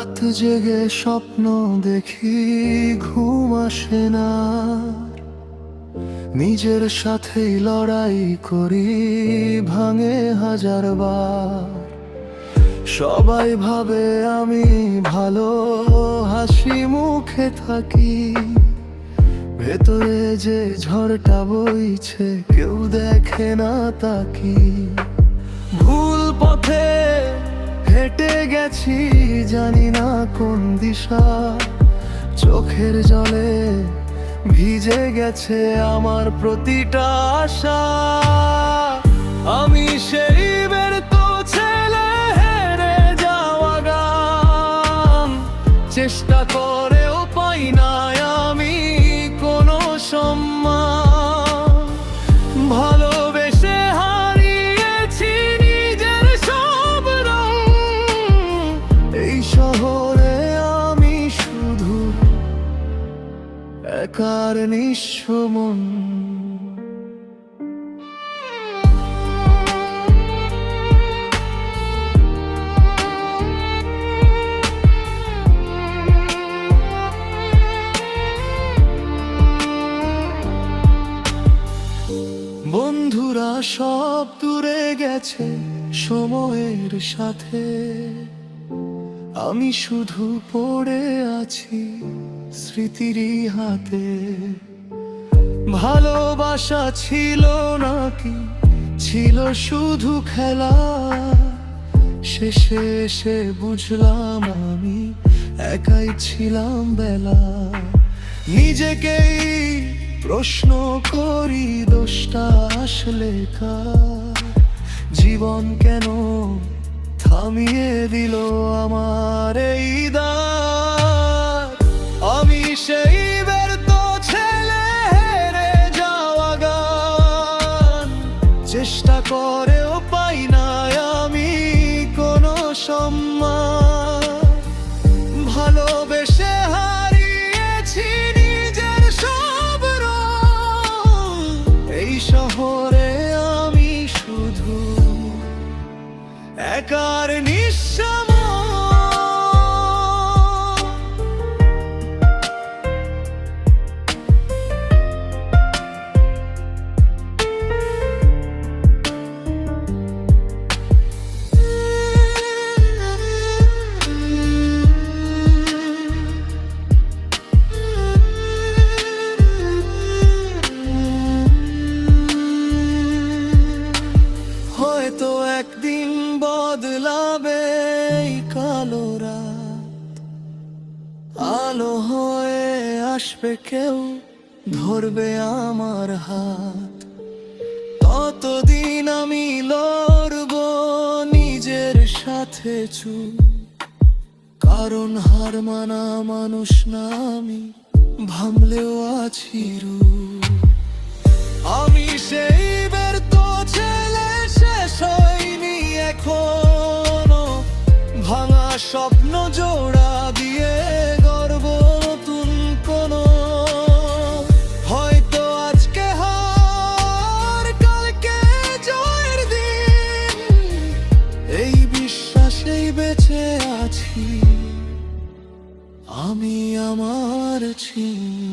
রাত জেগে স্বপ্ন দেখি, ঘুম আসে না। নিজের সাথেই লড়াই করি, ভাঙে হাজারবার। সবাই ভাবে আমি ভালো, হাসি মুখে থাকি। ভেতরে যে ঝড়টা বইছে কেউ দেখে না তাকি। ভুল পথে হেঁটে গেছি, জানি না কোন দিশা। চোখের জলে ভিজে গেছে আমার প্রতিটা আশা। আমি সেই ব্যর্থ ছেলে, হেরে যাওয়া গান। চেষ্টা করেও পাই না আমি কোনো সম্মান। ভালোবেসে হারিয়েছি নিজের সব রং। এই শহরে আমি শুধু একার নিঃস্ব মন। বন্ধুরা সব দূরে গেছে সময়ের সাথে। আমি শুধু পড়ে আছি স্মৃতিরই হাতে। ভালোবাসা ছিল নাকি ছিল শুধু খেলা? শেষে এসে বুঝলাম আমি একাই ছিলাম বেলা। নিজেকেই প্রশ্ন করি, দোষটা আসলে কার? জীবন কেন থামিয়ে দিল আমার এই দ্বার? আমি সেই ব্যর্থ ছেলে, হেরে যাওয়া গান। চেষ্টা করেও পাই না আমি কোনো সম্মান। ভালোবেসে হারিয়েছি নিজের সব রং। এই শহরে আমি শুধু একার নিঃস্ব মন। হয়তো একদিন বদলাবে এই কালো রাত। আলো হয়ে আসবে কেউ, ধরবে আমার হাত। ততদিন আমি লড়ব নিজের সাথে চুপ। কারণ হার মানা মানুষ না আমি, ভাবলেও আছি রূপ। আমি সেই ব্যর্থ ছেলে, শেষ হয়নি এখনো। ভাঙা স্বপ্ন জোড়া দিয়ে গর্ব নতুন কোনো। হয়তো আজকে হার, কালকে জয়ের দিন। এই বিশ্বাসেই বেঁচে আছি আমি আমার ছিন।